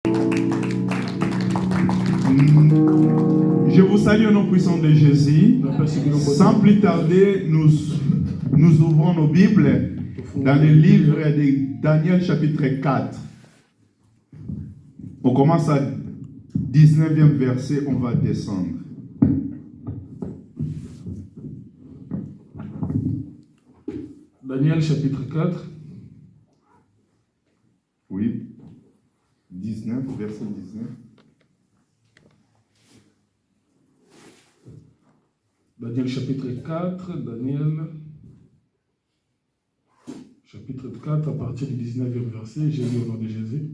Je vous salue au nom puissant de Jésus. Sans plus tarder, nous ouvrons nos Bibles dans le livre de Daniel chapitre 4. On commence à 19e verset, on va descendre. Daniel chapitre 4. Oui. 19, verset 19. Daniel chapitre 4, Daniel chapitre 4 à partir du 19e verset, j'ai lu au nom de Jésus.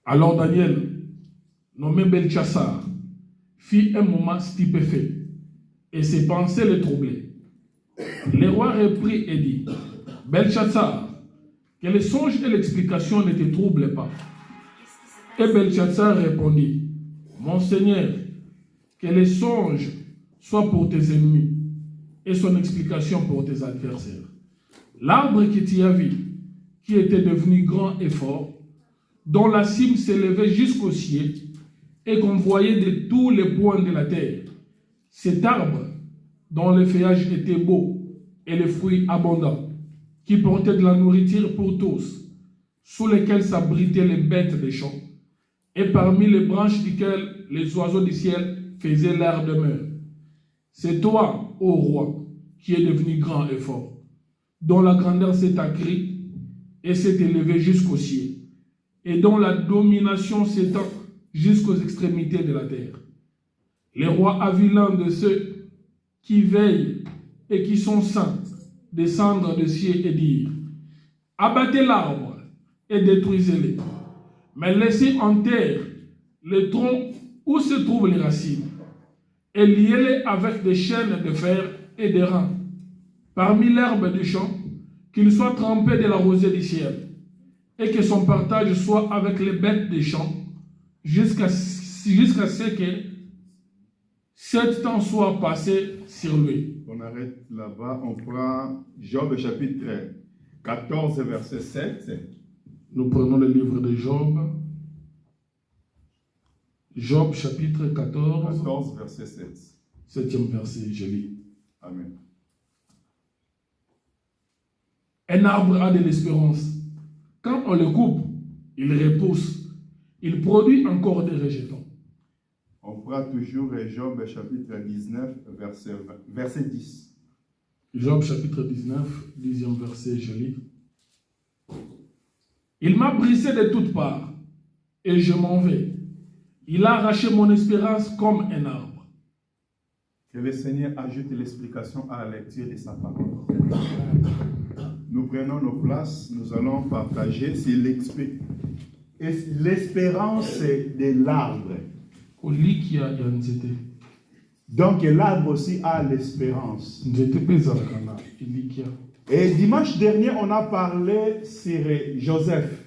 Alors Daniel, nommé Belchassar, fit un moment stupéfait et ses pensées le troublaient. Le roi reprit et dit, Belchassar, que les songes et l'explication ne te troublent pas. Et Belchassar répondit, mon Seigneur, que les songes soient pour tes ennemis et son explication pour tes adversaires. L'arbre que tu as vu, qui était devenu grand et fort, dont la cime s'élevait jusqu'au ciel et qu'on voyait de tous les points de la terre. Cet arbre, dont le feuillage était beau et les fruits abondants, qui portait de la nourriture pour tous, sous lesquels s'abritaient les bêtes des champs, et parmi les branches duquel les oiseaux du ciel faisaient leur demeure. C'est toi, ô roi, qui es devenu grand et fort, dont la grandeur s'est accrue et s'est élevée jusqu'au ciel, et dont la domination s'étend jusqu'aux extrémités de la terre. Le roi a vu l'un de ceux qui veillent et qui sont saints descendre du ciel et dire, abattez l'arbre et détruisez-le, mais laissez en terre le tronc où se trouvent les racines, et liez-les avec des chaînes de fer et des reins. Parmi l'herbe du champ, qu'il soit trempé de la rosée du ciel, et que son partage soit avec les bêtes des champs, jusqu'à ce que 7 ans soient passés sur lui. On arrête là-bas, on prend Job chapitre 14, verset 7. Nous prenons le livre de Job. Job chapitre 14, 14, verset 7. 7e verset, je lis. Amen. Un arbre a de l'espérance. Quand on le coupe, il repousse. Il produit encore des rejetons. On prend toujours Job chapitre 19, verset 10. Job chapitre 19, 10e verset, je lis. Il m'a brisé de toutes parts et je m'en vais. Il a arraché mon espérance comme un arbre. Que le Seigneur ajoute l'explication à la lecture de sa parole. Nous prenons nos places, nous allons partager sur l'espérance de l'arbre. Donc l'arbre aussi a l'espérance. Et dimanche dernier, on a parlé sur Joseph.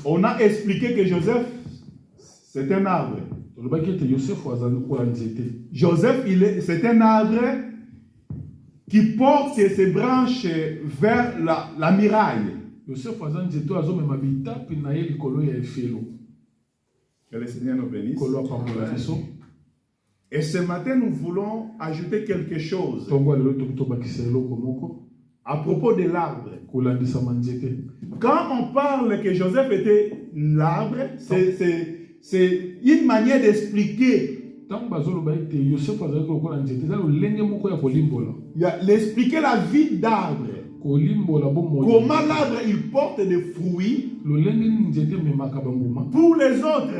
On a expliqué que Joseph, c'est un arbre. Joseph, c'est un arbre qui porte ses branches vers la muraille. Que le Seigneur nous bénisse. Et ce matin, nous voulons ajouter quelque chose à propos de l'arbre. Quand on parle que Joseph était l'arbre, c'est une manière d'expliquer. L'expliquer la vie d'arbre. Comment l'arbre il porte des fruits pour les autres.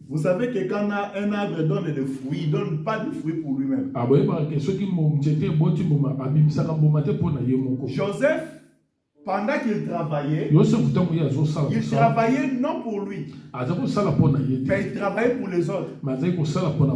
Vous savez que quand un arbre donne des fruits, il ne donne pas de fruits pour lui-même. Joseph, pendant qu'il travaillait, il travaillait non pour lui, mais il travaillait pour les autres.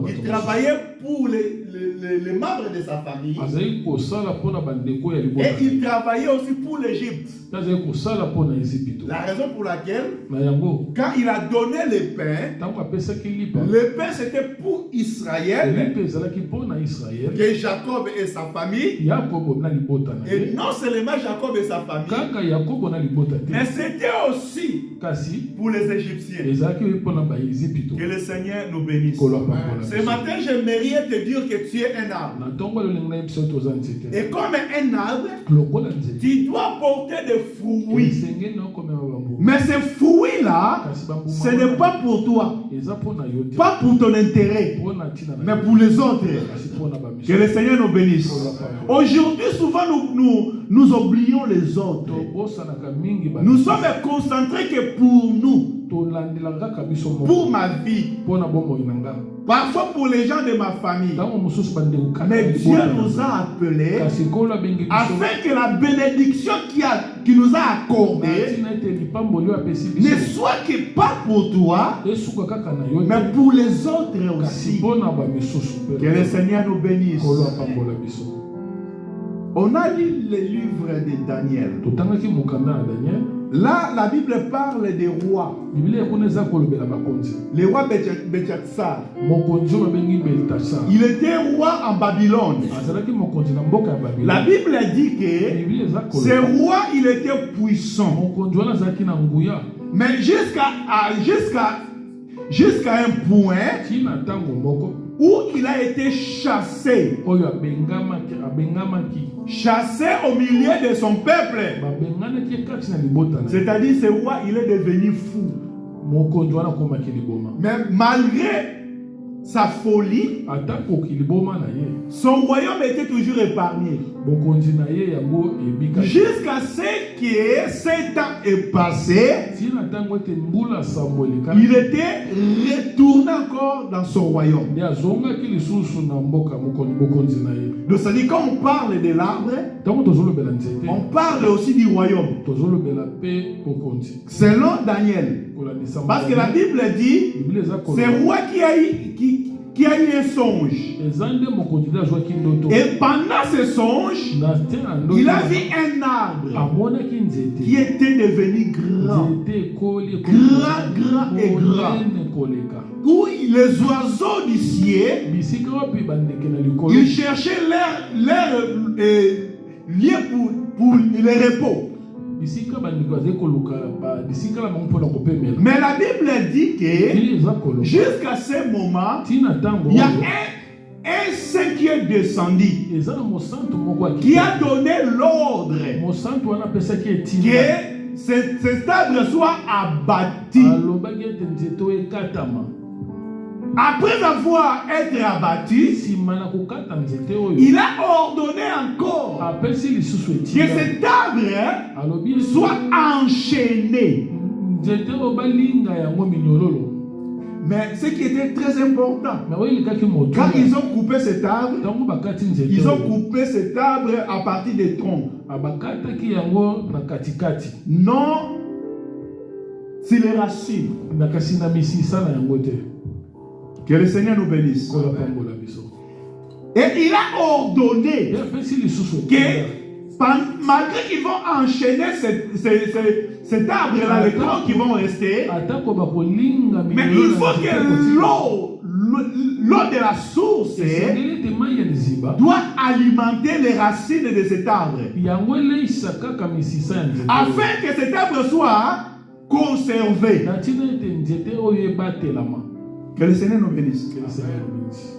Il travaillait pour les membres de sa famille. azali kosala mpona bandeko ya Et libota il travaillait aussi pour l'Égypte. azali kosala mpona Ezipito La raison pour laquelle, na yango quand il a donné le pain, ntango apesaki lipa le pain c'était pour Israël, lipa ezalaki mpona Israele que Jacob et sa famille, Yakobo na libota na et ye non seulement Jacob et sa famille, kaka Yakobo na libota mais te c'était aussi kasi pour les Égyptiens. ezalaki mpona baezipito Que le Seigneur nous bénisse. kolo apambola Ce matin, j'aimerais te dire que tu es un arbre. na ntongo elolingi na ye biso toza nzete Et comme un arbre, lokola nzete tu dois porter des fruits. esengeli na okomema bambuma Mais ces fruits-là, kasi ce bambuma n'est pas pour toi, eza mpona yo te pas pour ton intérêt, mpona ntina na mais pour les autres. kasi mpona Que bamiso le Seigneur nous bénisse. Aujourd'hui, souvent, nous oublions les autres. tobosanaka mingi Nous sommes concentrés que pour nous, tolandelaka kaka biso moko pour ma vie, mpona bomoi na nga parfois pour les gens de ma famille. ntango mosusu bandeko kaka Mais Dieu libota na nous nga. a appelés kasi kolo abengi biso afin que la bénédiction qui nous a accordée ntina ete lipamboli oyo apesi ne biso soit que pas pour toi, esuka kaka na yo mais te pour les autres kasi aussi. mpona bamisusu mpe Que le Seigneur nous bénisse. kolo apambola biso On a lu le livre de Daniel. totangaki mokanda na Daniel Là, la Bible parle des rois. biblia ekuna eza kolobela bakonzi Le roi Bétchatsar. mokonzi oyo babengi beltasar Il était roi en Babylone. azalaki mokonzi na mboka ya La babiloni Bible dit que biblia eza ce koloba roi, il était puissant. mokonzi wana azalaki na nguya Mais jusqu'à un point ntina ntango moko où il a été chassé. oyo abengamaki Chassé au milieu de son peuple. babenganaki kati na libota na ye. C'est-à-dire, ce roi, il est devenu fou. mokonzi wana akomaki liboma Mais malgré sa folie, atakoki liboma na ye son royaume était toujours épargné. bokonzi na ye yango ebikaki Jusqu'à ce que 7 ans est passé, ntina ntango ete mbula sambo eleka il était retourné encore dans son royaume. nde azongaki lisusu na mboka bokonzi na ye Donc, c'est-à-dire, quand on parle de l'arbre, ntango tozolobela nzete on parle aussi du royaume. tozolobela mpe bokonzi Selon Daniel. kolandisa Parce que la Bible dit, biblia eza c'est le roi qui a eu un songe. eza nde mokonzi nde azwaki ndoto Et pendant ce songe, na te na ndoto il a vu un arbre amonaki nzete qui était devenu grand. nzete ekoli Grand et grand. monene koleka Où les oiseaux du ciel, bisika wapi bandeke na likolo ils cherchaient leur lieu pour le repos. bisika bandeko azali koluka bisika na bango mpona kopemela Mais la Bible dit que bili eza koloba jusqu'à ce moment, ntina ntango il y a oyo un saint qui est descendu, eza na mosantu moko qui a donné l'ordre mosantu wana apesaki etinda que cet arbre soit abattu. alobaki ete nzete oyo ekatama Après avoir été abattu, nsima na kokata nzete oyo il a ordonné encore apesi lisusu que etinda cet arbre alobi soit enchaîné. nzete oyo balinga yango minyololo Mais ce qui était très important, me oyo elikaki motu quand ils ont coupé cet arbre, ntango bakati nzete ils ont oyo coupé cet arbre à partir des troncs, bakataki yango na katikati non sur les racines. na kasi na misisa na yango te Que le Seigneur nous bénisse. kola pambola biso Et il a ordonné ye apesi lisusu que etinda malgré qu'ils vont enchaîner cet arbre-là, les troncs qui vont rester, atako bakolinga mais il faut que l'eau de la source esengeli ete mai ya liziba doit alimenter les racines de cet arbre, yango eleisa kaka misisa ya nzete afin que cet arbre soit conservé. na ntina ete nzete oyo ebatelama Que le Seigneur nous bénisse. Que le Seigneur nous bénisse.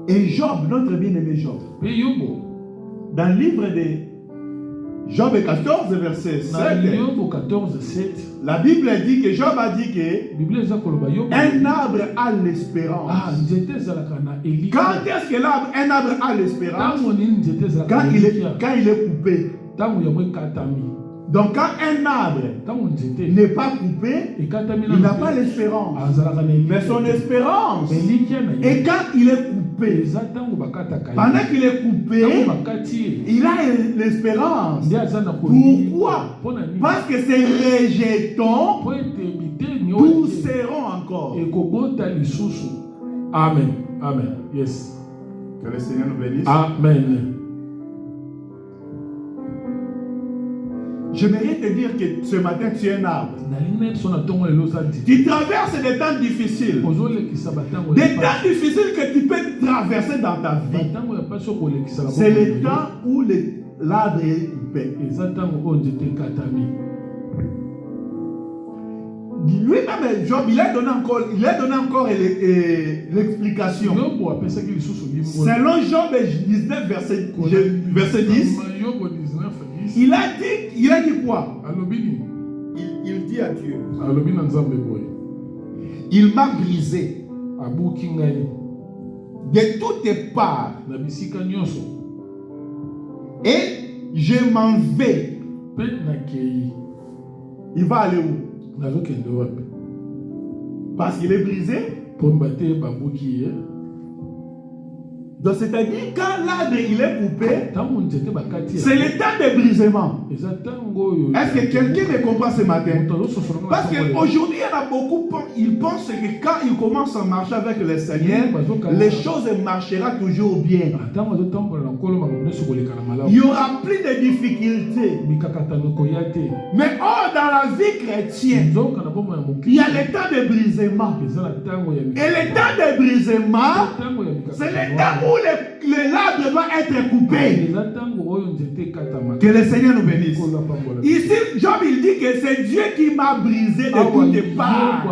Et Job, notre bien-aimé Job, mpe yobo dans le livre de Job 14, verset na 7, yobo 14:7 la Bible dit que Job a dit que biblia eza koloba yobo un arbre a l'espérance. nzete ezalaka na elikia Quand est-ce que un arbre a l'espérance? ntango nini nzete ezalaka Quand na elikia quand il est coupé. ntango yango ekatami Donc quand un arbre ntango nzete n'est pas coupé, ekatami il n'a pas l'espérance. azalaka na Mais son espérance elikia na ye est quand il est coupé. eza ntango bakataka ye Pendant qu'il est coupé, ntango bakati ye il a l'espérance. nde aza na Pourquoi? mpona nini Parce que ces rejetons po ete biteni pousseront encore. Amen. Amen. Yes. Que le Seigneur nous bénisse. Amen. J'aimerais te dire que ce matin tu es un arbre. Tu traverses des temps difficiles. Des temps difficiles que tu peux traverser dans ta vie. C'est le temps où l'arbre est coupé. Lui-même, Job, il a donné encore l'explication. Selon Job 19, verset 10, il a dit quoi? Il dit à Dieu, il m'a brisé de toutes tes parts et je m'en vais. Il va aller où? Parce qu'il est brisé. Donc c'est-à-dire quand l'arbre il est coupé, c'est le temps de brisement. Est-ce que quelqu'un me comprend ce matin? Parce qu'aujourd'hui il y en a beaucoup, ils pensent que quand ils commencent à marcher avec le Seigneur, les choses marcheront toujours bien. Il y aura plus de difficultés. Mais dans la vie chrétienne, il y a le temps de brisement. Et le temps de brisement, c'est le temps où l'arbre doit être coupé. Que le Seigneur nous bénisse. Ici, Job il dit que c'est Dieu qui m'a brisé de toutes parts.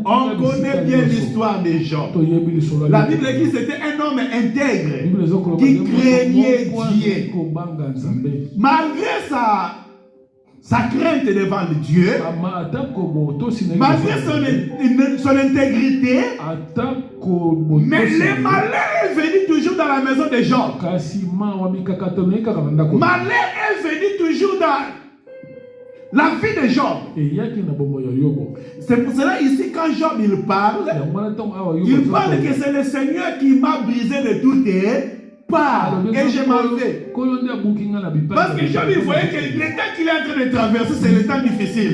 On connaît bien l'histoire de Job. La Bible dit que c'était un homme intègre qui craignait Dieu. Malgré sa crainte devant Dieu, malgré son intégrité, mais le malheur est venu toujours dans la maison de Job. Malheur est venu toujours dans la vie de Job. C'est pour cela ici quand Job il parle que c'est le Seigneur qui m'a brisé de toutes parts et je m'en vais. Parce que Job il voyait que le temps qu'il est en train de traverser c'est le temps difficile.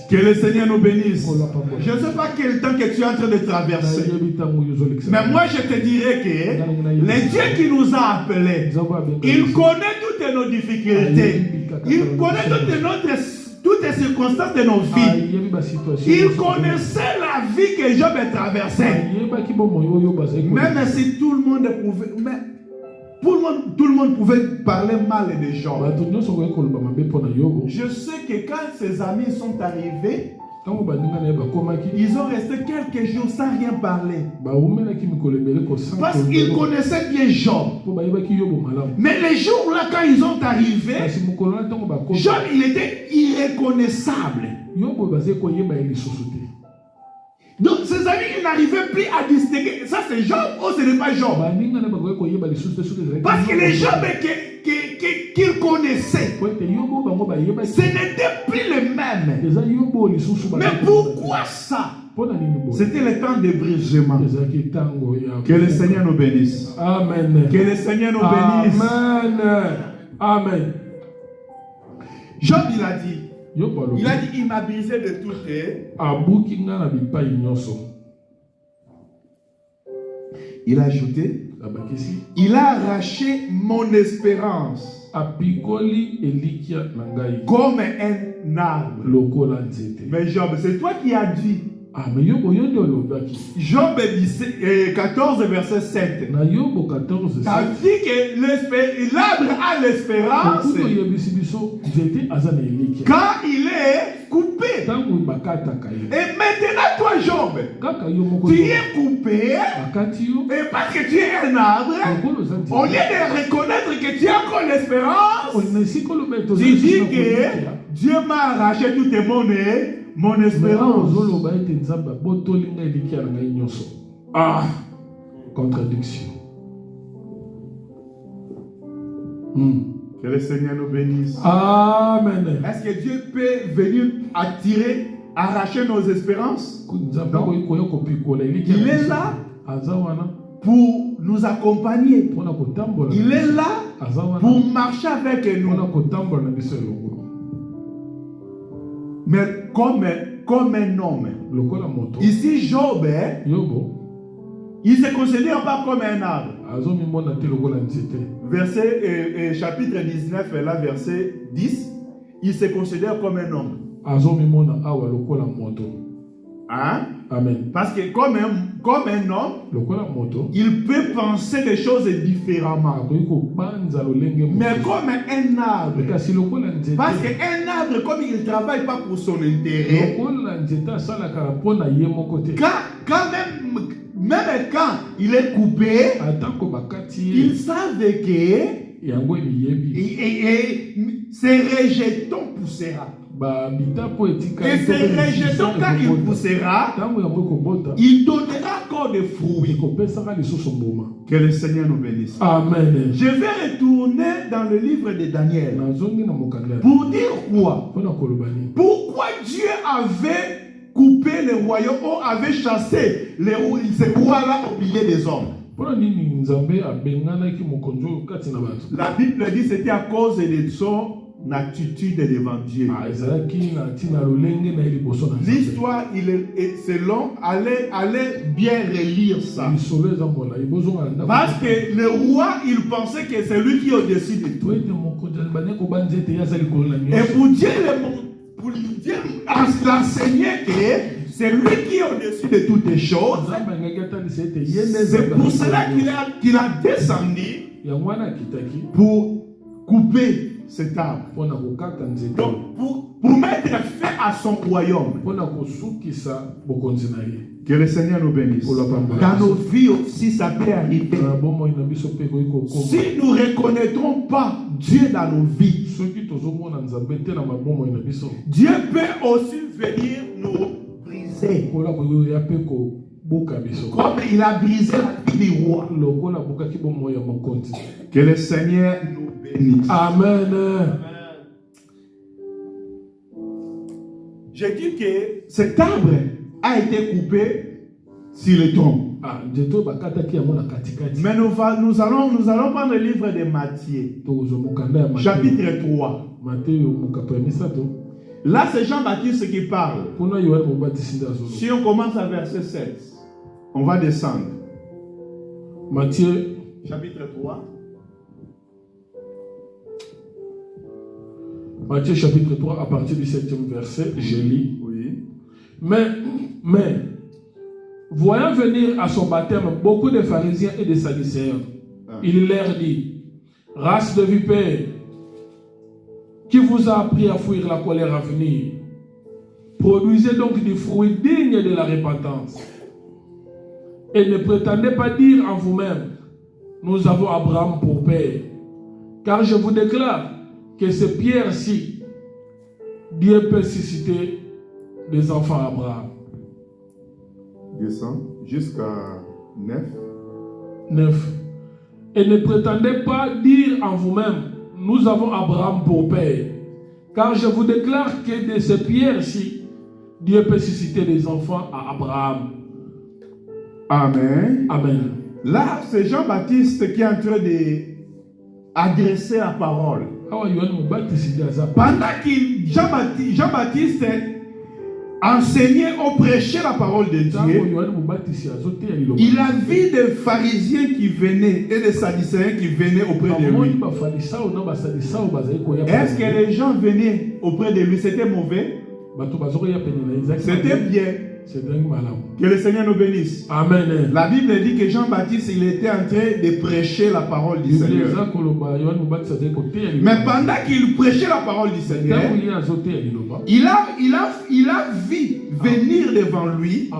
Que le Seigneur nous bénisse. Je ne sais pas quel temps que tu es en train de traverser. Mais moi je te dirais que le Dieu qui nous a appelés, il connaît toutes nos difficultés. Il connaît toutes les circonstances de nos vies. Il connaissait la vie que Job a traversée. Même si tout le monde pouvait... Tout le monde pouvait parler mal de Job. Je sais que quand ses amis sont arrivés, ils ont resté quelques jours sans rien parler. Parce qu'ils connaissaient bien Job. Mais les jours là, quand ils sont arrivés, Job, il était irreconnaissable. Donc ses amis, ils n'arrivaient plus à distinguer. Ça c'est Job ou ce n'est pas Job? Parce que les Job qu'ils connaissaient, ce n'était plus le même. Mais pourquoi ça? C'était le temps de brisement. Que le Seigneur nous bénisse. Amen. Que le Seigneur nous bénisse. Amen. Amen. Job il a dit, il m'a brisé de toutes Il a ajouté, il a arraché mon espérance comme un arbre. Mais Job, c'est toi qui as dit. Job 14, verset 7. Tu as dit que l'arbre a l'espérance quand il est coupé. Et maintenant, toi, Job, tu es coupé. Et parce que tu es un arbre, au lieu de reconnaître que tu as encore l'espérance, tu dis que Dieu m'a arraché toutes tes monnaies. Mon espérance. Contradiction. Que le Seigneur nous bénisse. Amen. Est-ce que Dieu peut venir arracher nos espérances? Non. Il est là pour nous accompagner. Il est là pour marcher avec nous. Mais comme un homme. Ici, Job, il ne se considère pas comme un arbre. Verset, chapitre 19, là, verset 10, il se considère comme un homme. Hein? Amen. Parce que comme un homme, il peut penser des choses différemment. Mais comme un arbre, parce qu'un arbre, comme il ne travaille pas pour son intérêt, même quand il est coupé, il savait que ses rejetons poussera. Et ces rejetons, quand il poussera, il donnera encore des fruits. Que le Seigneur nous bénisse. Amen. Je vais retourner dans le livre de Daniel pour dire quoi? Pourquoi Dieu avait coupé le royaume ou avait chassé ces rois-là au milieu des hommes? La Bible dit que c'était à cause de son attitude devant Dieu. L'histoire, c'est long. Allez bien relire ça. Parce que le roi, il pensait que c'est lui qui est au-dessus de tout. Et pour dire l'enseigner que c'est lui qui est au-dessus de toutes les choses. C'est pour cela qu'il a descendu pour couper cet arbre. Donc, pour mettre fin à son royaume. Que le Seigneur nous bénisse. Dans nos vies aussi, ça peut arriver. Si nous ne reconnaîtrons pas Dieu dans nos vies, Dieu peut aussi venir nous briser. Comme il a brisé la vie du roi. Que le Seigneur nous bénisse. Amen. Je dis que cet arbre a été coupé sur le tronc. Mais nous allons prendre le livre de Matthieu, chapitre 3. Là, c'est Jean-Baptiste qui parle. Si on commence à verset 7, on va descendre. Matthieu, chapitre 3. Matthieu chapitre 3, à partir du 7e verset, je lis. Oui. Mais, voyant venir à son baptême beaucoup de pharisiens et de sadducéens, il leur dit: race de vipères, qui vous a appris à fuir la colère à venir? Produisez donc des fruits dignes de la repentance. Et ne prétendez pas dire en vous-même: nous avons Abraham pour père. Car je vous déclare que ces pierres-ci, Dieu peut susciter des enfants à Abraham. Descend jusqu'à 9. 9. Et ne prétendez pas dire en vous-même: nous avons Abraham pour père. Car je vous déclare que de ces pierres-ci, Dieu peut susciter des enfants à Abraham. Amen. Amen. Là, c'est Jean-Baptiste qui est en train d'adresser la parole. Pendant que Jean-Baptiste enseignait ou prêchait la parole de Dieu, il a vu des pharisiens qui venaient et des sadducéens qui venaient auprès de lui. Est-ce que les gens venaient auprès de lui? C'était mauvais? C'était bien. Que le Seigneur nous bénisse. Amen. La Bible dit que Jean-Baptiste, il était en train de prêcher la parole du Seigneur. Mais pendant qu'il prêchait la parole du Seigneur, il a vu venir devant lui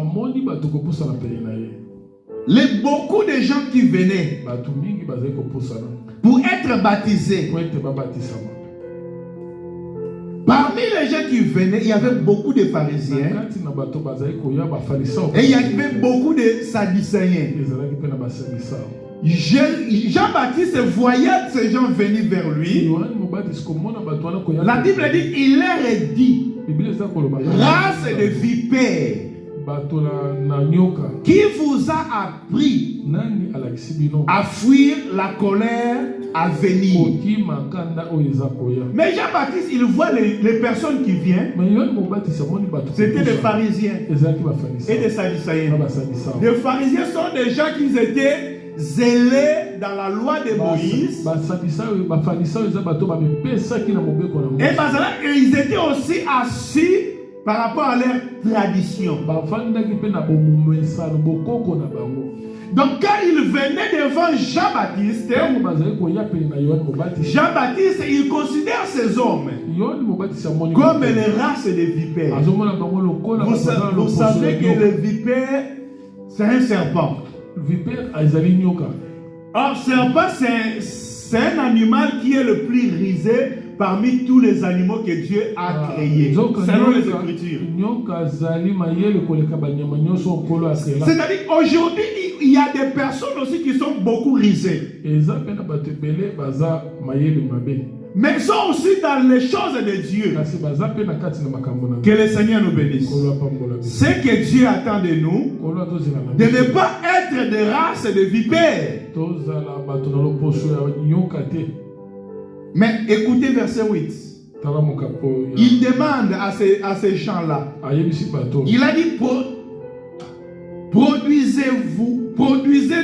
beaucoup de gens qui venaient pour être baptisés. Parmi les gens qui venaient, il y avait beaucoup de pharisiens et il y avait beaucoup de sadducéens. Jean-Baptiste voyait ces gens venir vers lui. La Bible dit qu'il leur a dit: race de vipères, qui vous a appris à fuir la colère à venir. Mais Jean-Baptiste, il voit les personnes qui viennent. C'était des pharisiens et des sadducéens. Les pharisiens sont des gens qui étaient zélés dans la loi de Moïse. Et ils étaient aussi assis par rapport à leur tradition. Donc quand il venait devant Jean-Baptiste, Jean-Baptiste, il considère ces hommes comme les races des vipères. Vous savez que le vipère, c'est un serpent. Or, serpent, c'est un animal qui est le plus risé parmi tous les animaux que Dieu a créés, selon les Écritures. C'est-à-dire, aujourd'hui, il y a des personnes aussi qui sont beaucoup risées. Mais ils sont aussi dans les choses de Dieu. Que le Seigneur nous bénisse. Ce que Dieu attend de nous, de ne pas être des races de vipères. Mais écoutez verset 8. Il demande à ces gens-là. Il a dit, produisez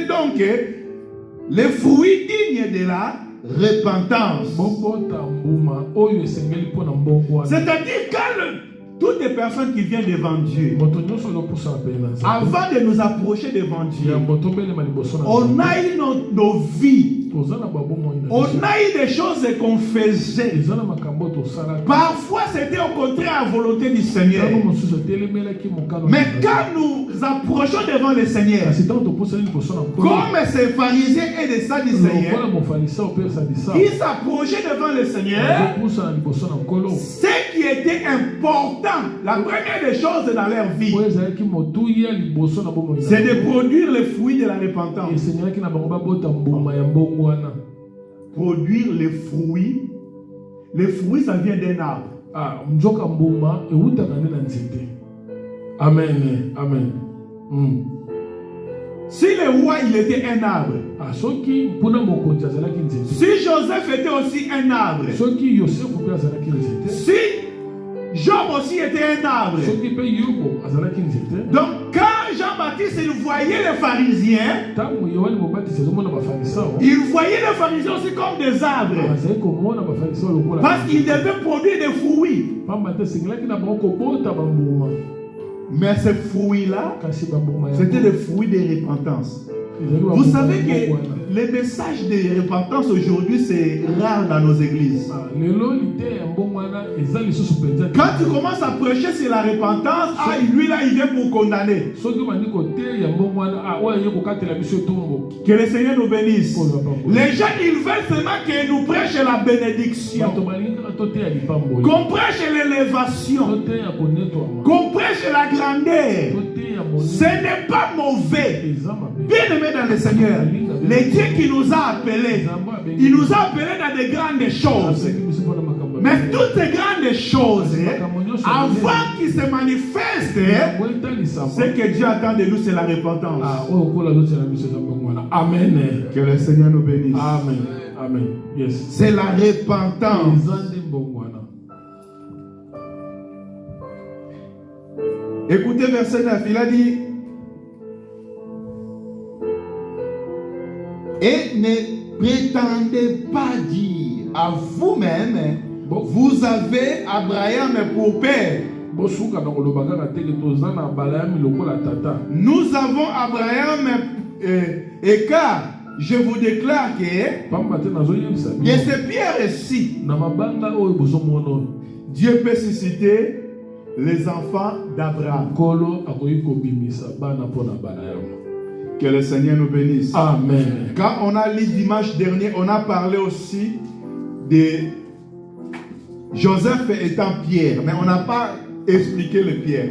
donc les fruits dignes de la repentance. C'est-à-dire quand toutes les personnes qui viennent devant Dieu, avant de nous approcher devant Dieu, on a eu nos vies. On a eu des choses qu'on faisait. Parfois c'était au contraire la volonté du Seigneur. Mais quand nous approchons devant le Seigneur, comme ces pharisiens et les sadducéens, ils s'approchaient devant le Seigneur, ce qui était important, la première des choses dans leur vie, c'est de produire le fruit de la repentance. Produire les fruits. Les fruits, ça vient d'un arbre. Amen. Amen. Si le roi, il était un arbre, si Joseph était aussi un arbre, si Job aussi était un arbre, donc quand Jean-Baptiste il voyait les pharisiens, il voyait les pharisiens aussi comme des arbres, parce qu'ils devaient produire des fruits. Mais ces fruits-là, c'était des fruits de repentance. Vous savez que le message de repentance aujourd'hui, c'est rare dans nos églises. Quand tu commences à prêcher sur la repentance, lui là, il vient pour condamner. Que le Seigneur nous bénisse. Les gens, ils veulent seulement que nous prêchions la bénédiction. Qu'on prêche l'élévation. Qu'on prêche la grandeur. Ce n'est pas mauvais. Bien aimé dans le Seigneur, le Dieu qui nous a appelés, il nous a appelés dans de grandes choses. Mais toutes ces grandes choses, avant qu'ils se manifestent, ce que Dieu attend de nous, c'est la repentance. Amen. Que le Seigneur nous bénisse. Amen. Amen. Yes. C'est la repentance. Écoutez verset 9, il a dit: et ne prétendez pas dire à vous-même, vous avez Abraham pour père. Nous avons Abraham, et car je vous déclare que de ces pierres-ci, Dieu peut susciter les enfants d'Abraham. Que le Seigneur nous bénisse. Amen. Quand on a lu dimanche dernier, on a parlé aussi de Joseph étant Pierre, mais on n'a pas expliqué le Pierre.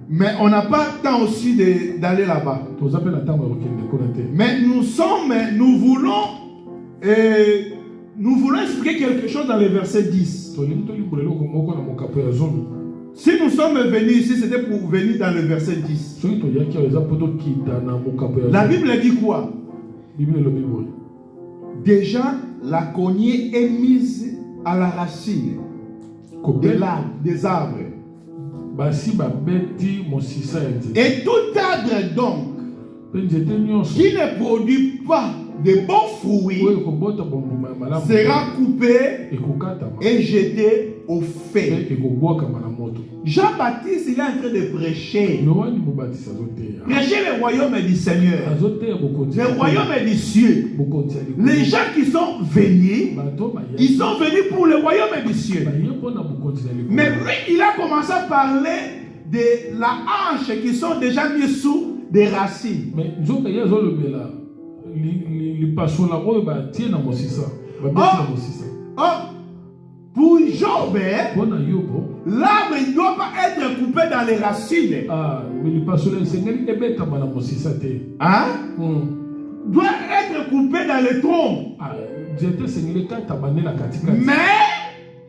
Mais on n'a pas le temps aussi d'aller là-bas. Mais nous voulons expliquer quelque chose dans le verset 10. Si nous sommes venus ici, c'était pour venir dans le verset 10. La Bible dit quoi? Déjà, la cognée est mise à la racine des arbres. Et tout arbre donc qui ne produit pas de bons fruits sera coupé et jeté au feu. Jean-Baptiste, il est en train de prêcher. Prêcher le royaume du Seigneur. Le royaume du cieux. Les gens qui sont venus, ils sont venus pour le royaume du cieux. Mais lui, il a commencé à parler de la hanche qui sont déjà mis sous des racines. Pour Job, l'arbre ne doit pas être coupé dans les racines. Hein? Doit être coupé dans les troncs. Mais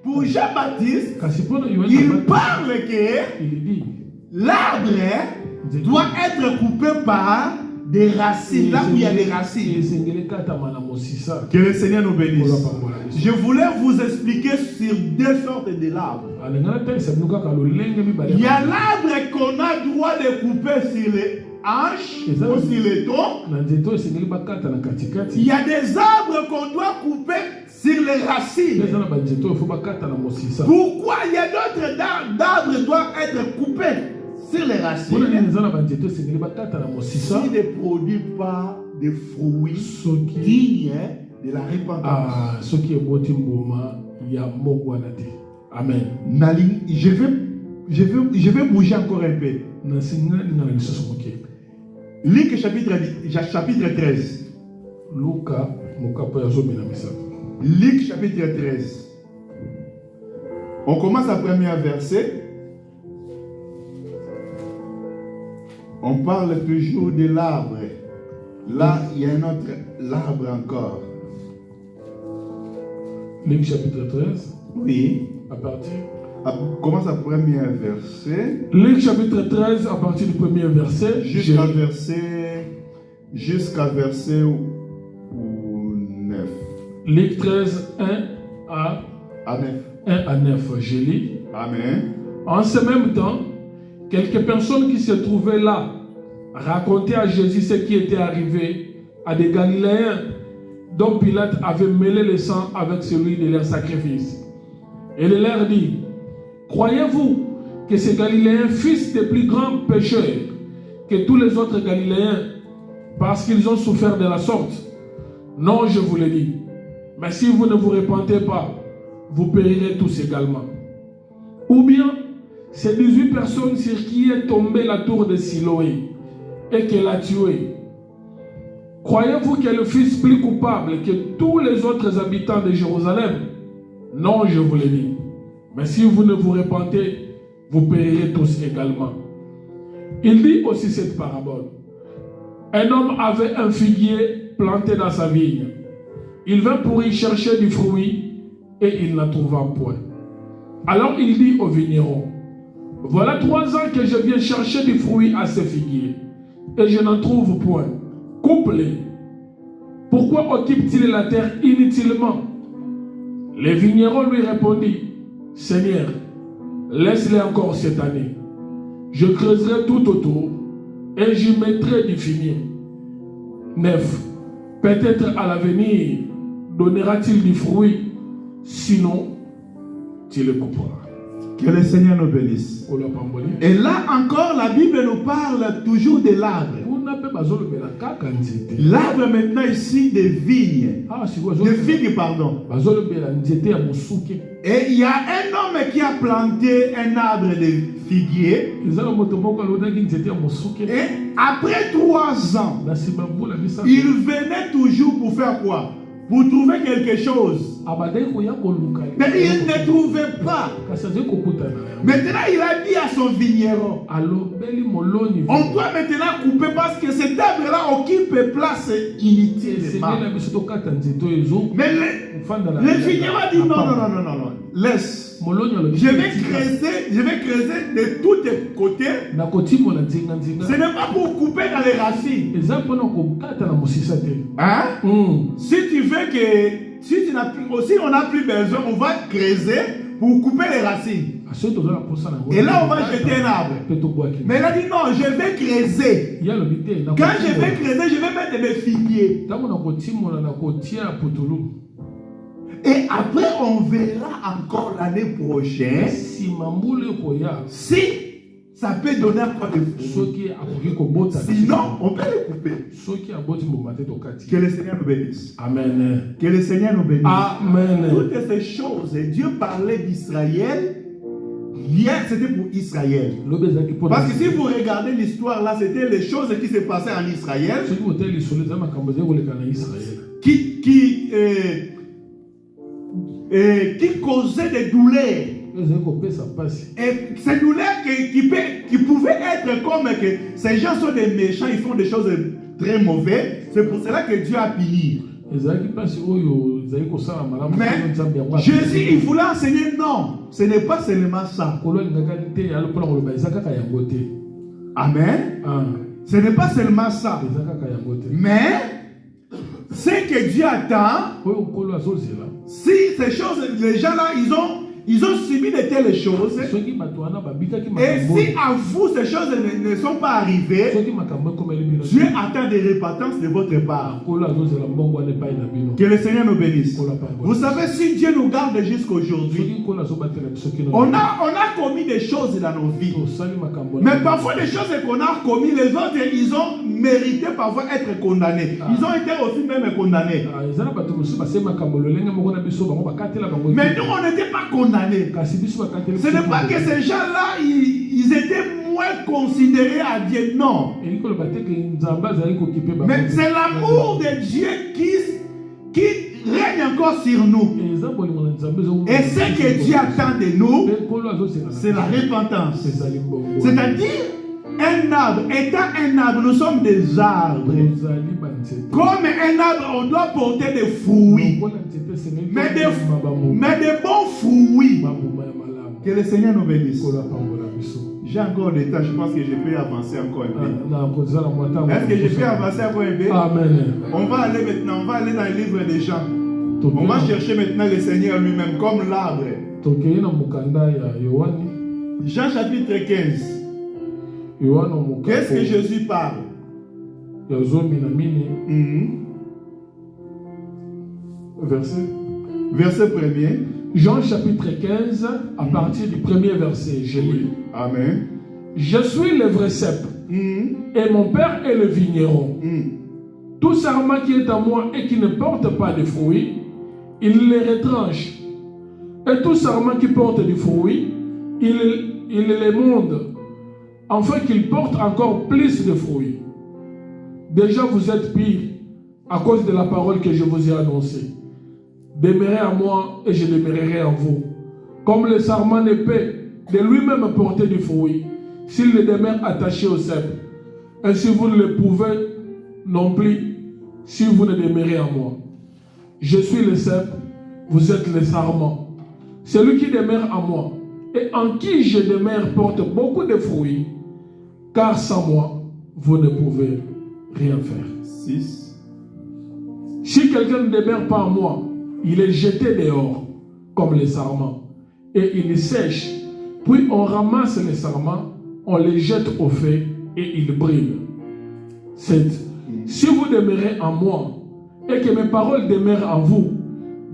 pour Jean-Baptiste, il parle que l'arbre doit être coupé par des racines, là où il y a des racines. Que le Seigneur nous bénisse. Je voulais vous expliquer sur deux sortes de l'arbre. Il y a l'arbre qu'on a droit de couper sur les hanches ou sur les troncs. Il y a des arbres qu'on doit couper sur les racines. Pourquoi il y a d'autres arbres qui doivent être coupés sur les racines s'il ne produit pas de fruits dignes de la repentance? Amen. Je vais bouger encore un peu. Luc chapitre 13. Luc chapitre 13. On commence à premier verset. On parle toujours de l'arbre. Là, il y a un autre arbre encore. Luc chapitre 13. Oui. À partir. Commence à premier verset. Luc chapitre 13, à partir du premier verset. Jusqu'à verset 9. Luc 13, 1 à 9. 1 à 9. Je lis. Amen. En ce même temps, quelques personnes qui se trouvaient là racontaient à Jésus ce qui était arrivé à des Galiléens dont Pilate avait mêlé le sang avec celui de leur sacrifice. Et il leur dit: croyez-vous que ces Galiléens fussent des plus grands pécheurs que tous les autres Galiléens parce qu'ils ont souffert de la sorte? Non, je vous le dis. Mais si vous ne vous repentez pas, vous périrez tous également. Ou bien, ces 18 personnes sur qui est tombée la tour de Siloé et qu'elle a tué, croyez-vous qu'elles fussent plus coupables que tous les autres habitants de Jérusalem? Non, je vous le dis. Mais si vous ne vous repentez, vous périrez tous également. Il dit aussi cette parabole. Un homme avait un figuier planté dans sa vigne. Il vint pour y chercher du fruit et il n'en trouva point. Alors il dit au vigneron: voilà 3 ans que je viens chercher du fruit à ce figuier et je n'en trouve point. Coupe-les. Pourquoi occupe-t-il la terre inutilement? Le vigneron lui répondit: Seigneur, laisse-les encore cette année. Je creuserai tout autour et j'y mettrai du fumier. 9. Peut-être à l'avenir donnera-t-il du fruit, sinon tu le couperas. Que le Seigneur nous bénisse. Et là encore, la Bible nous parle toujours de l'arbre. L'arbre maintenant ici des vignes. De figues, pardon. Et il y a un homme qui a planté un arbre de figuier. Et après 3 ans, il venait toujours pour faire quoi? Pour trouver quelque chose. Mais il ne trouvait pas. Maintenant, il a dit à son vigneron: on doit maintenant couper parce que cet arbre-là occupe place inutilement. Mais le vigneron dit: non. Laisse. Je vais creuser de tous les côtés. Ce n'est pas pour couper dans les racines. Hein? Si tu veux que, si on n'a plus besoin, on va creuser pour couper les racines. Et là, on va jeter un arbre. Mais il a dit non, je vais creuser. Quand je vais creuser, je vais mettre des figuiers. Et après, on verra encore l'année prochaine si ça peut donner quoi de fruits. Sinon, on peut les couper. Que le Seigneur nous bénisse. Amen. Que le Seigneur nous bénisse. Amen. Toutes ces choses, Dieu parlait d'Israël. Hier, c'était pour Israël. Parce que si vous regardez l'histoire là, c'était les choses qui se passaient en Israël. Qui causaient des douleurs. Et ces douleurs qui pouvaient être comme que ces gens sont des méchants, ils font des choses très mauvaises. C'est pour cela que Dieu a puni. Mais Jésus, il voulait enseigner, non, ce n'est pas seulement ça. Amen. Ce n'est pas seulement ça. Mais ce que Dieu attend, si ces choses, les gens là, ils ont subi de telles choses. Et si à vous ces choses ne sont pas arrivées, Dieu attend des repentances de votre part. Que le Seigneur nous bénisse. Vous savez, si Dieu nous garde jusqu'aujourd'hui, on a commis des choses dans nos vies. Mais parfois des choses qu'on a commis, les autres, ils ont mérité parfois être condamnés. Ils ont été aussi même condamnés. Mais nous, on n'était pas condamnés. Ce n'est pas que ces gens-là, ils étaient moins considérés à Dieu, non. Mais c'est l'amour de Dieu qui règne encore sur nous. Et ce que Dieu attend de nous, c'est la repentance. C'est-à-dire, un arbre, étant un arbre, nous sommes des arbres. Comme un arbre, on doit porter des fruits. Mais des bons fruits. Que le Seigneur nous bénisse. J'ai encore du temps, je pense que je peux avancer encore un peu. Est-ce que je peux avancer encore un peu? Amen. On va aller maintenant, on va aller dans le livre des Jean. On va chercher maintenant le Seigneur lui-même comme l'arbre. Jean chapitre 15. Qu'est-ce que Jésus parle? Verset 1er. Jean chapitre 15, à partir du premier verset, je lis. Amen. Je suis le vrai cep, et mon Père est le vigneron. Tout sarment qui est à moi et qui ne porte pas de fruits, il les retranche. Et tout sarment qui porte du fruit, il les monde, afin qu'il porte encore plus de fruits. Déjà vous êtes pire à cause de la parole que je vous ai annoncée. Demeurez en moi et je demeurerai en vous. Comme le sarment ne peut de lui-même porter du fruit, s'il le demeure attaché au cep, ainsi vous ne le pouvez non plus si vous ne demeurez en moi. Je suis le cep, vous êtes le sarment. Celui qui demeure en moi et en qui je demeure porte beaucoup de fruits, car sans moi, vous ne pouvez rien faire. 6. Si quelqu'un ne demeure pas en moi, il est jeté dehors, comme les sarments, et il sèche. Puis on ramasse les sarments, on les jette au feu, et ils brûlent. 7. Si vous demeurez en moi, et que mes paroles demeurent en vous,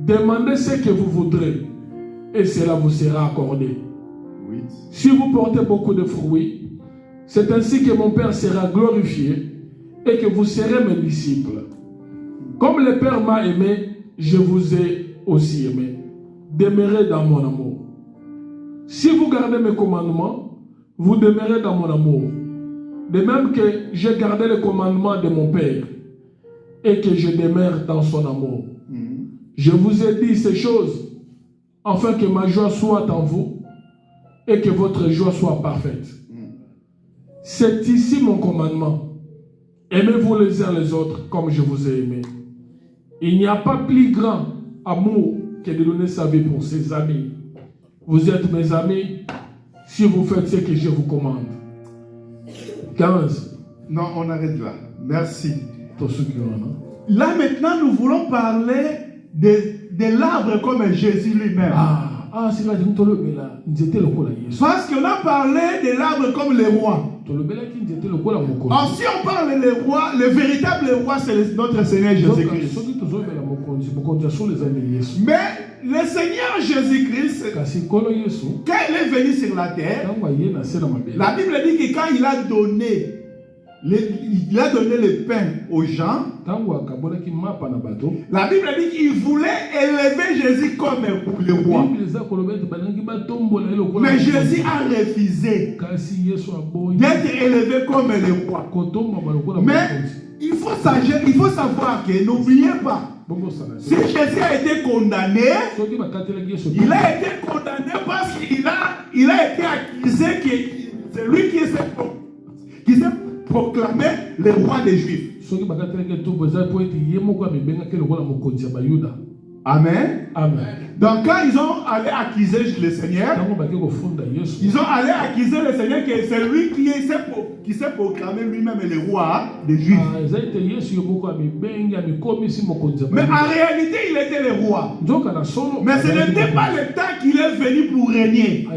demandez ce que vous voudrez, et cela vous sera accordé. 8. Si vous portez beaucoup de fruits, c'est ainsi que mon Père sera glorifié, et que vous serez mes disciples. Comme le Père m'a aimé, je vous ai aussi aimé. Demeurez dans mon amour. Si vous gardez mes commandements, vous demeurez dans mon amour. De même que j'ai gardé les commandements de mon Père et que je demeure dans son amour. Je vous ai dit ces choses afin que ma joie soit en vous et que votre joie soit parfaite. C'est ici mon commandement. Aimez-vous les uns les autres comme je vous ai aimé. Il n'y a pas plus grand amour que de donner sa vie pour ses amis. Vous êtes mes amis si vous faites ce que je vous commande. 15. Non, on arrête là. Merci. Pour ceux qui ont, non? Là maintenant, nous voulons parler de l'arbre comme Jésus lui-même. C'est là que Parce qu'on a parlé de l'arbre comme le roi. Alors si on parle des rois, le véritable roi c'est notre Seigneur Jésus-Christ. Mais le Seigneur Jésus-Christ, quand il est venu sur la terre, la Bible dit que quand il a donné le pain aux gens, la Bible dit qu'il voulait élever Jésus comme le roi. Mais Jésus a refusé d'être élevé comme le roi. Mais il faut savoir que, n'oubliez pas, si Jésus a été condamné, il a été condamné parce qu'il a été accusé que c'est lui qui s'est proclamé le roi des Juifs. Amen. Amen. Donc quand ils ont allé accuser le Seigneur, ils ont allé accuser le Seigneur que c'est lui qui s'est proclamé lui-même le roi des Juifs. Mais en réalité, il était le roi. Mais ce n'était pas le temps qu'il est venu pour régner.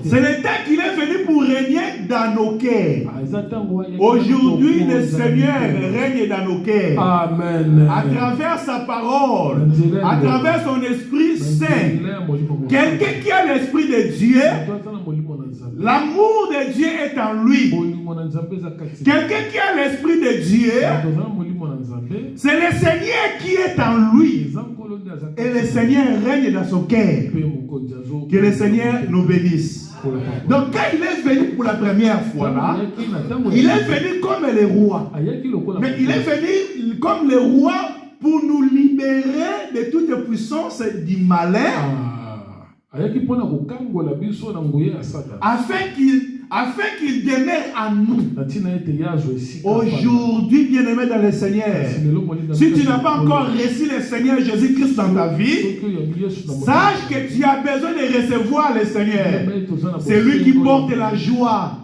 C'est le temps qu'il est venu pour régner dans nos cœurs. Aujourd'hui, le Seigneur règne dans nos cœurs. Amen. À travers sa parole, à travers son Esprit Saint. Quelqu'un qui a l'Esprit de Dieu, l'amour de Dieu est en lui. Quelqu'un qui a l'Esprit de Dieu, c'est le Seigneur qui est en lui. Et le Seigneur règne dans son cœur. Que le Seigneur nous bénisse. Donc quand il est venu pour la première fois là, il est venu comme le roi. Mais il est venu comme le roi pour nous libérer de toute puissance du malin, afin qu'il demeure en nous. Aujourd'hui, bien-aimé dans le Seigneur, si tu n'as pas encore reçu le Seigneur Jésus-Christ dans ta vie, sache que tu as besoin de recevoir le Seigneur. C'est lui qui porte la joie,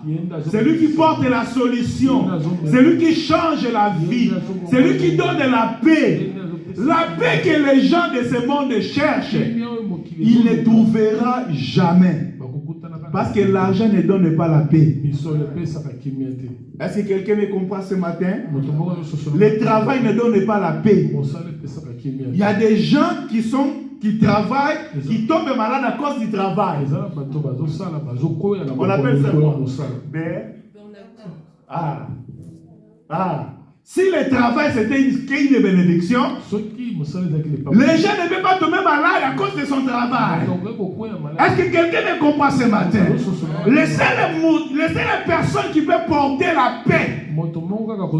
c'est lui qui porte la solution, c'est lui qui change la vie, c'est lui qui donne la paix. La paix que les gens de ce monde cherchent, il ne trouvera jamais. Parce que l'argent ne donne pas la paix. Est-ce que quelqu'un me comprend ce matin? Le travail ne donne pas la paix. Il y a des gens qui travaillent, qui tombent malades à cause du travail. On appelle ça quoi? Si le travail c'était une bénédiction, les gens ne peuvent pas tomber malades à cause de son travail. Est-ce que quelqu'un me comprend ce matin? Les seules personnes qui peuvent porter la paix,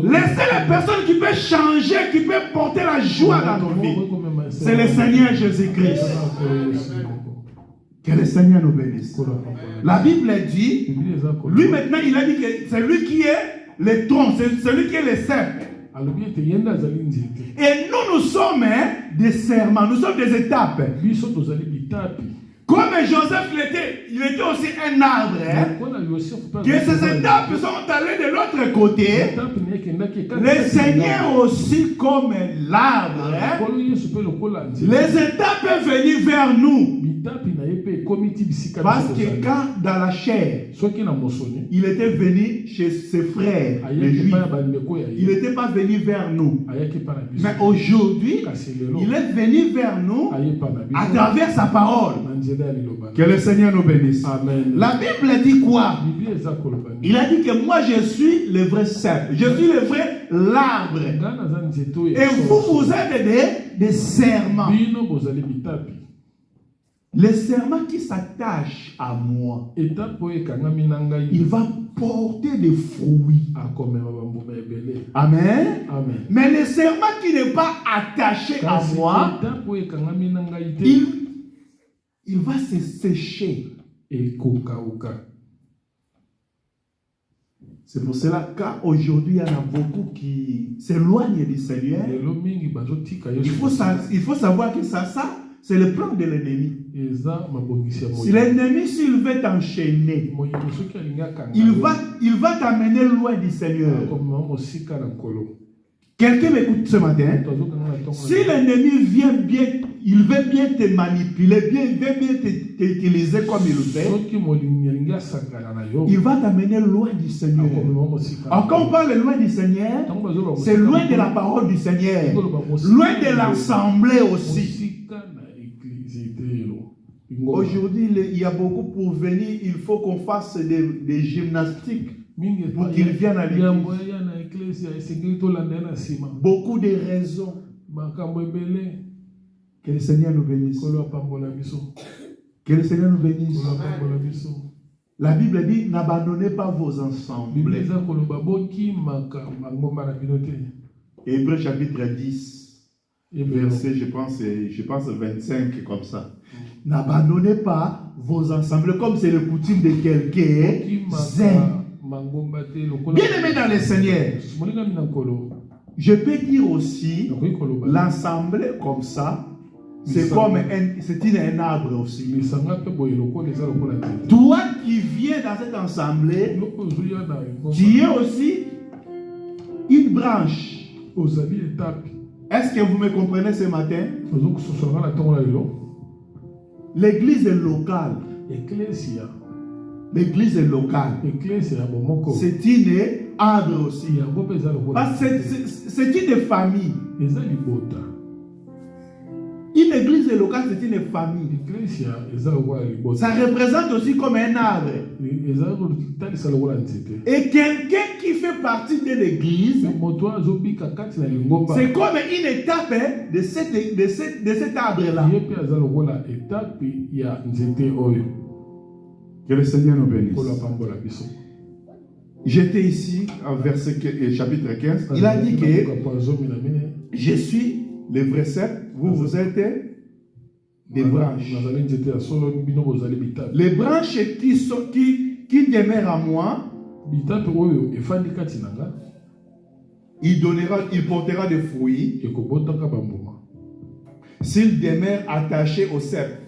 les seules personnes qui peuvent changer, qui peuvent porter la joie dans nos vies, c'est le Seigneur Jésus-Christ. Que le Seigneur nous bénisse. La Bible dit, lui maintenant il a dit que c'est lui qui est le tronc, c'est celui qui est le cercle. Et nous sommes des serments, nous sommes des étapes. Comme Joseph il était aussi un arbre. Que ces étapes sont allées de l'autre côté. Le Seigneur aussi comme l'arbre. Les étapes sont venues vers nous. Parce que quand dans la chair, il était venu chez ses frères, les Juifs, il n'était pas venu vers nous. Mais aujourd'hui, il est venu vers nous à travers sa parole. Que le Seigneur nous bénisse. Amen. La Bible dit quoi? Il a dit que moi je suis le vrai cercle, je suis le vrai l'arbre. Et vous êtes des serments. Les serments qui s'attachent à moi, il va porter des fruits. Amen. Amen. Mais le serment qui n'est pas attaché à moi, il va se sécher. C'est pour cela qu'aujourd'hui, il y en a beaucoup qui s'éloignent du Seigneur. Il faut savoir que ça c'est le plan de l'ennemi. Si l'ennemi, s'il veut t'enchaîner, il va t'amener loin du Seigneur. Quelqu'un m'écoute ce matin. Si l'ennemi vient bien, il veut bien te manipuler, il veut bien t'utiliser comme il le fait, il va t'amener loin du Seigneur. Alors quand on parle loin du Seigneur, c'est loin de la parole du Seigneur, loin de l'assemblée aussi. Aujourd'hui, il y a beaucoup pour venir, il faut qu'on fasse des gymnastiques pour qu'ils viennent à l'église. Beaucoup de raisons. Que le Seigneur nous bénisse. Que le Seigneur nous bénisse. La Bible dit, n'abandonnez pas vos ensembles. Hébreux chapitre 10, verset, je pense 25, comme ça. N'abandonnez pas vos ensembles, comme c'est le coutume de quelqu'un. Bien aimé dans le Seigneur, je peux dire aussi, l'ensemble comme ça, c'est comme un arbre aussi. Toi qui viens dans cette assemblée, tu es aussi une branche. Est-ce que vous me comprenez ce matin? L'église est locale. L'église est locale. C'est une arbre aussi. C'est une famille. Une église locale, c'est une famille. Ça représente aussi comme un arbre. Et quelqu'un qui fait partie de l'église, c'est comme une étape de cet arbre-là. Que le Seigneur nous bénisse. J'étais ici en chapitre 15. Il a dit que je suis le vrai cep, vous êtes des branches. Les branches qui demeurent à moi, il portera des fruits s'il demeure attaché au cep.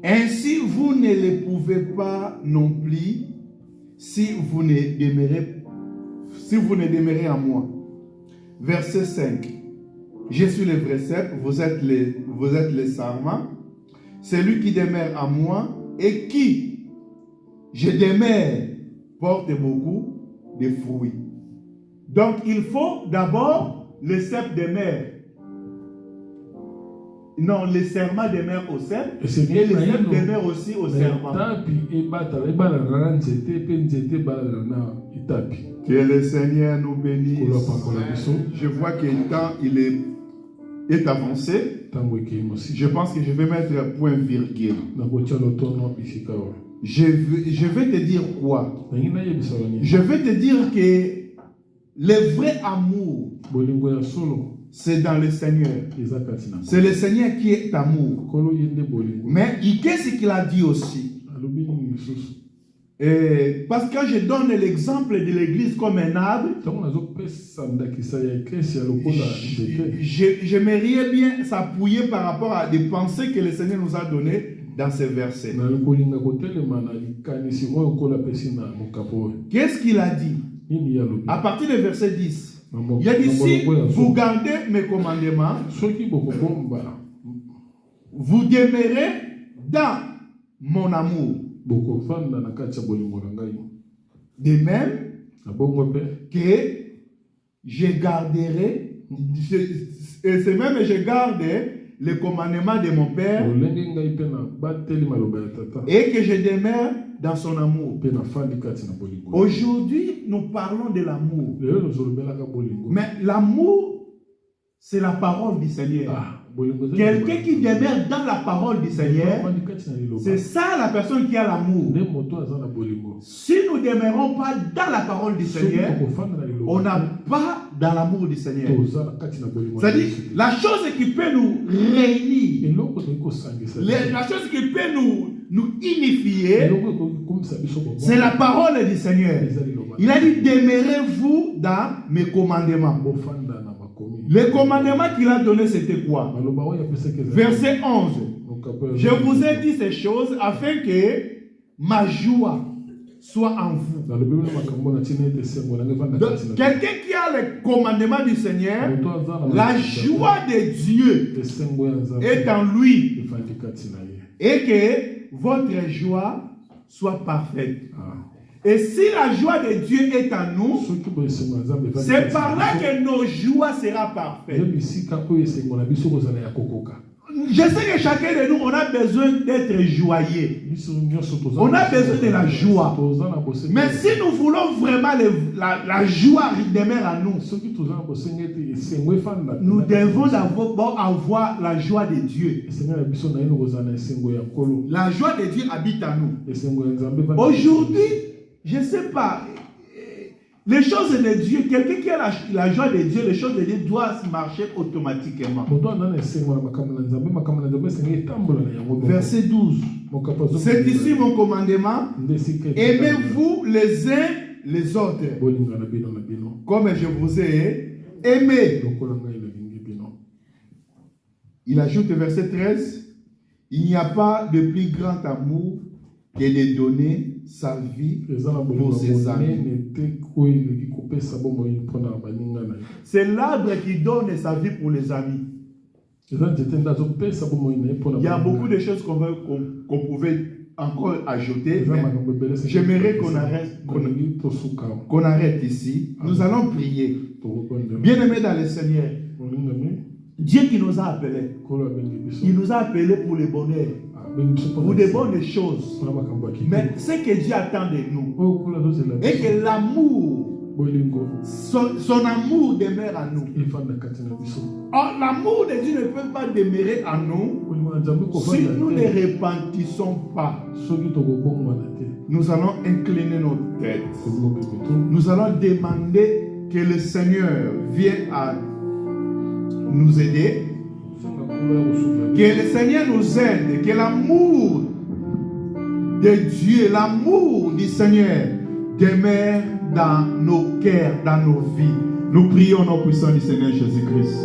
Ainsi, vous ne le pouvez pas non plus si vous ne demeurez en moi. Verset 5. Je suis le vrai cep, vous êtes les sarments. Celui qui demeure en moi et qui, je demeure, porte beaucoup de fruits. Donc, il faut d'abord le cep demeure. Non, les serments demeurent au cep et les cep demeurent aussi au serment. Que le Seigneur nous bénisse. Je vois que le temps est avancé. Je pense que je vais mettre un point virgule. Je vais te dire quoi? Je vais te dire que le vrai amour, c'est dans le Seigneur. C'est le Seigneur qui est amour. Mais qu'est-ce qu'il a dit aussi? Parce que je donne l'exemple de l'église comme un arbre, j'aimerais bien s'appuyer par rapport à des pensées que le Seigneur nous a données dans ces versets. Qu'est-ce qu'il a dit? À partir du verset 10. Il a dit, si vous gardez mes commandements, vous demeurez dans mon amour. De même que je garderai, et c'est même que je garde les commandements de mon Père et que je demeure dans son amour. Aujourd'hui, nous parlons de l'amour. Mais l'amour, c'est la parole du Seigneur. Quelqu'un qui demeure dans la parole du Seigneur, c'est ça la personne qui a l'amour. Si nous ne demeurons pas dans la parole du Seigneur, on n'a pas dans l'amour du Seigneur. C'est-à-dire, la chose qui peut nous réunir, la chose qui peut nous unifier, c'est la parole du Seigneur. Il a dit, demeurez-vous dans mes commandements. Le commandement qu'il a donné, c'était quoi? Verset 11. Je vous ai dit ces choses afin que ma joie soit en vous. Donc, quelqu'un qui a le commandement du Seigneur, la joie de Dieu est en lui. Et que votre joie soit parfaite. Et si la joie de Dieu est en nous, c'est par là que nos joies seront parfaites. Je sais que chacun de nous, on a besoin d'être joyeux. On a besoin de la joie. Mais si nous voulons vraiment la joie demeure à nous, nous devons avoir la joie de Dieu. La joie de Dieu habite en nous. Aujourd'hui, je ne sais pas, les choses de Dieu, quelqu'un qui a la joie de Dieu, les choses de Dieu doivent marcher automatiquement. Verset 12. C'est ici mon commandement. Aimez-vous les uns les autres, comme je vous ai aimé. Il ajoute verset 13. Il n'y a pas de plus grand amour que de donner sa vie pour ses amis. C'est l'arbre qui donne sa vie pour les amis. Il y a beaucoup de choses qu'on pouvait encore ajouter. J'aimerais qu'on arrête ici. Nous allons prier. Bien-aimés dans le Seigneur, Dieu qui nous a appelés, il nous a appelés pour le bonheur, pour de bonnes choses. Mais ce que Dieu attend de nous, et que l'amour, son amour demeure en nous. Or, l'amour de Dieu ne peut pas demeurer en nous si nous ne repentissons pas. Nous allons incliner nos têtes. Nous allons demander que le Seigneur vienne à nous aider. Que le Seigneur nous aide. Que l'amour de Dieu, l'amour du Seigneur demeure dans nos cœurs, dans nos vies. Nous prions au nom puissant du Seigneur Jésus-Christ.